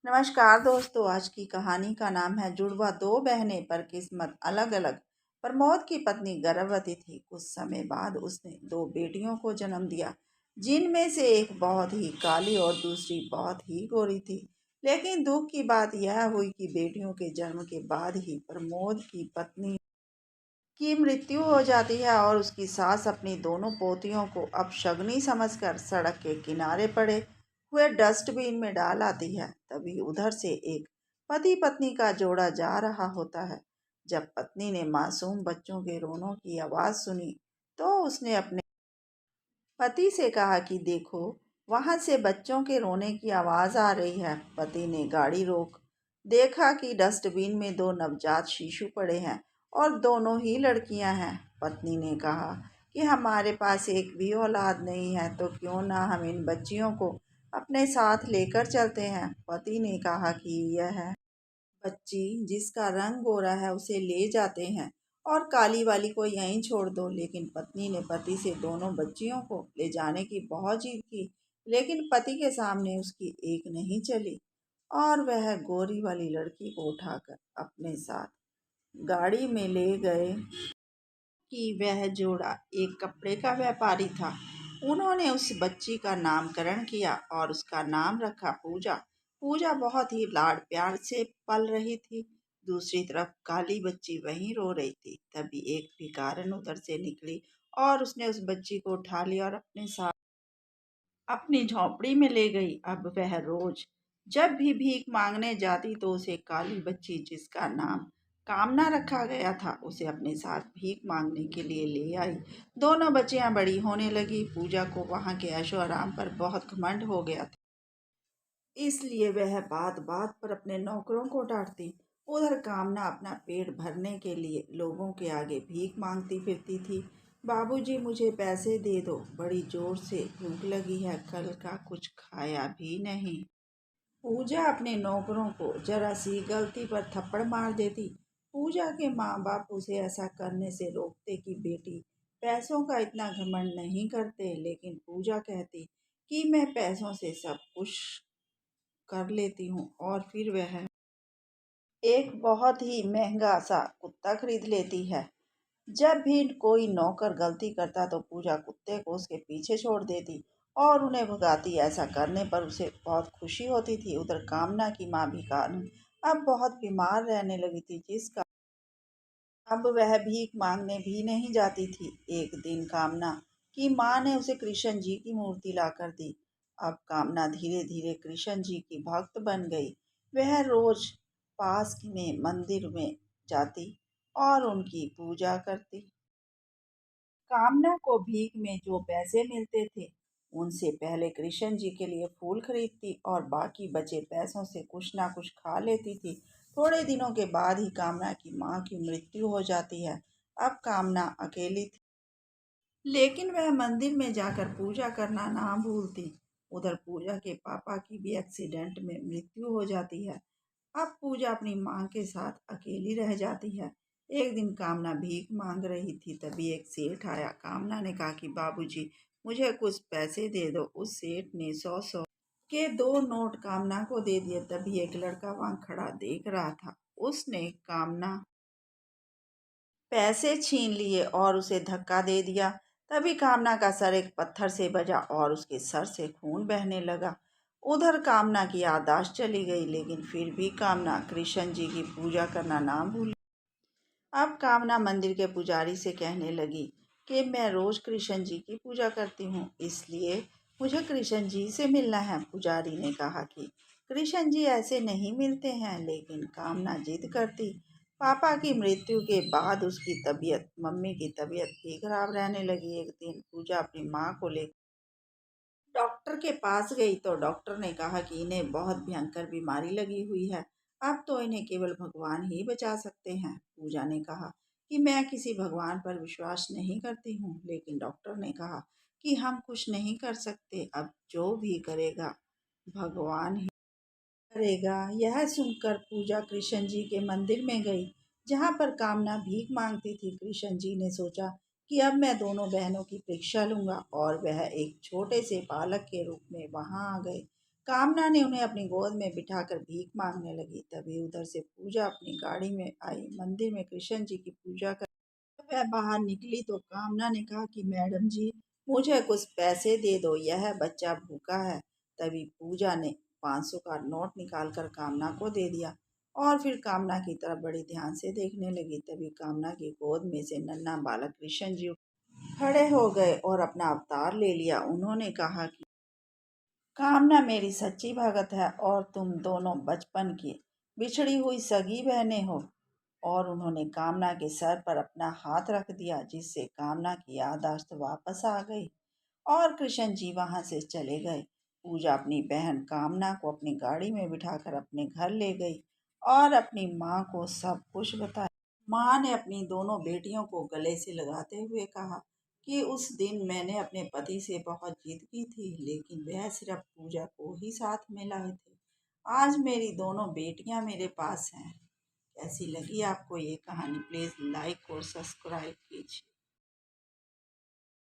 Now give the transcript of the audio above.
नमस्कार दोस्तों। आज की कहानी का नाम है जुड़वा दो बहनें पर किस्मत अलग अलग। प्रमोद की पत्नी गर्भवती थी। कुछ समय बाद उसने दो बेटियों को जन्म दिया, जिनमें से एक बहुत ही काली और दूसरी बहुत ही गोरी थी। लेकिन दुख की बात यह हुई कि बेटियों के जन्म के बाद ही प्रमोद की पत्नी की मृत्यु हो जाती है और उसकी सास अपनी दोनों पोतियों को अपशगुनी समझकर सड़क के किनारे पड़े हुए डस्टबिन में डाल आती है। तभी उधर से एक पति पत्नी का जोड़ा जा रहा होता है। जब पत्नी ने मासूम बच्चों के रोनों की आवाज़ सुनी तो उसने अपने पति से कहा कि देखो, वहां से बच्चों के रोने की आवाज़ आ रही है। पति ने गाड़ी रोक देखा कि डस्टबिन में दो नवजात शिशु पड़े हैं और दोनों ही लड़कियां हैं। पत्नी ने कहा कि हमारे पास एक भी औलाद नहीं है, तो क्यों ना हम इन बच्चियों को अपने साथ लेकर चलते हैं। पति ने कहा कि यह बच्ची जिसका रंग गोरा है उसे ले जाते हैं और काली वाली को यहीं छोड़ दो। लेकिन पत्नी ने पति से दोनों बच्चियों को ले जाने की बहुत जिद की, लेकिन पति के सामने उसकी एक नहीं चली और वह गोरी वाली लड़की को उठाकर अपने साथ गाड़ी में ले गए कि वह जोड़ा एक कपड़े का व्यापारी था। उन्होंने उस बच्ची का नामकरण किया और उसका नाम रखा पूजा। पूजा बहुत ही लाड प्यार से पल रही थी। दूसरी तरफ काली बच्ची वहीं रो रही थी। तभी एक भिखारन उधर से निकली और उसने उस बच्ची को उठा लिया और अपने साथ अपनी झोंपड़ी में ले गई। अब वह रोज जब भी भीख मांगने जाती तो उसे काली बच्ची, जिसका नाम कामना रखा गया था, उसे अपने साथ भीख मांगने के लिए ले आई। दोनों बच्चियां बड़ी होने लगी। पूजा को वहां के ऐशो आराम पर बहुत घमंड हो गया था, इसलिए वह बात बात पर अपने नौकरों को डांटती। उधर कामना अपना पेट भरने के लिए लोगों के आगे भीख मांगती फिरती थी। बाबूजी, मुझे पैसे दे दो, बड़ी जोर से भूख लगी है, कल का कुछ खाया भी नहीं। पूजा अपने नौकरों को जरा सी गलती पर थप्पड़ मार देती। पूजा के माँ बाप उसे ऐसा करने से रोकते कि बेटी, पैसों का इतना घमंड नहीं करते। लेकिन पूजा कहती कि मैं पैसों से सब कुछ कर लेती हूँ। और फिर वह एक बहुत ही महंगा सा कुत्ता खरीद लेती है। जब भी कोई नौकर गलती करता तो पूजा कुत्ते को उसके पीछे छोड़ देती और उन्हें भगाती। ऐसा करने पर उसे बहुत खुशी होती थी। उधर कामना की माँ भी कानून अब बहुत बीमार रहने लगी थी, जिसका अब वह भीख मांगने भी नहीं जाती थी। एक दिन कामना की माँ ने उसे कृष्ण जी की मूर्ति लाकर दी। अब कामना धीरे धीरे कृष्ण जी की भक्त बन गई। वह रोज पास में मंदिर में जाती और उनकी पूजा करती। कामना को भीख में जो पैसे मिलते थे, उनसे पहले कृष्ण जी के लिए फूल खरीदती और बाकी बचे पैसों से कुछ ना कुछ खा लेती थी। थोड़े दिनों के बाद ही कामना की माँ की मृत्यु हो जाती है। अब कामना अकेली थी, लेकिन वह मंदिर में जाकर पूजा करना ना भूलती। उधर पूजा के पापा की भी एक्सीडेंट में मृत्यु हो जाती है। अब पूजा अपनी माँ के साथ अकेली रह जाती है। एक दिन कामना भीख मांग रही थी, तभी एक सेठ आया। कामना ने कहा कि बाबूजी, मुझे कुछ पैसे दे दो। उस सेठ ने 100-100 के दो नोट कामना को दे दिए। तभी एक लड़का वहां खड़ा देख रहा था। उसने कामना पैसे छीन लिए और उसे धक्का दे दिया। तभी कामना का सर एक पत्थर से बजा और उसके सर से खून बहने लगा। उधर कामना की याददाश्त चली गई, लेकिन फिर भी कामना कृष्ण जी की पूजा करना ना भूली। अब कामना मंदिर के पुजारी से कहने लगी कि मैं रोज कृष्ण जी की पूजा करती हूँ, इसलिए मुझे कृष्ण जी से मिलना है। पुजारी ने कहा कि कृष्ण जी ऐसे नहीं मिलते हैं, लेकिन कामना जिद करती। पापा की मृत्यु के बाद उसकी तबीयत, मम्मी की तबीयत भी खराब रहने लगी। एक दिन पूजा अपनी माँ को ले डॉक्टर के पास गई तो डॉक्टर ने कहा कि इन्हें बहुत भयंकर बीमारी लगी हुई है। अब तो इन्हें केवल भगवान ही बचा सकते हैं। पूजा ने कहा कि मैं किसी भगवान पर विश्वास नहीं करती हूँ, लेकिन डॉक्टर ने कहा कि हम कुछ नहीं कर सकते। अब जो भी करेगा भगवान ही करेगा। यह सुनकर पूजा कृष्ण जी के मंदिर में गई, जहाँ पर कामना भीख मांगती थी। कृष्ण जी ने सोचा कि अब मैं दोनों बहनों की परीक्षा लूंगा और वह एक छोटे से बालक के रूप में वहां आ गए। कामना ने उन्हें अपनी गोद में बिठाकर भीख मांगने लगी। तभी उधर से पूजा अपनी गाड़ी में आई। मंदिर में कृष्ण जी की पूजा कर जब वह बाहर निकली तो कामना ने कहा कि मैडम जी, मुझे कुछ पैसे दे दो, यह बच्चा भूखा है। तभी पूजा ने 500 का नोट निकालकर कामना को दे दिया और फिर कामना की तरफ बड़ी ध्यान से देखने लगी। तभी कामना की गोद में से नन्हा बालक कृष्ण जी खड़े हो गए और अपना अवतार ले लिया। उन्होंने कहा कि कामना मेरी सच्ची भगत है और तुम दोनों बचपन की बिछड़ी हुई सगी बहनें हो। और उन्होंने कामना के सर पर अपना हाथ रख दिया, जिससे कामना की याददाश्त वापस आ गई और कृष्ण जी वहां से चले गए। पूजा अपनी बहन कामना को अपनी गाड़ी में बिठाकर अपने घर ले गई और अपनी माँ को सब कुछ बताया। माँ ने अपनी दोनों बेटियों को गले से लगाते हुए कहा कि उस दिन मैंने अपने पति से बहुत जिद की थी, लेकिन वह सिर्फ पूजा को ही साथ में लाए थे। आज मेरी दोनों बेटियां मेरे पास हैं। कैसी लगी आपको ये कहानी? प्लीज़ लाइक और सब्सक्राइब कीजिए।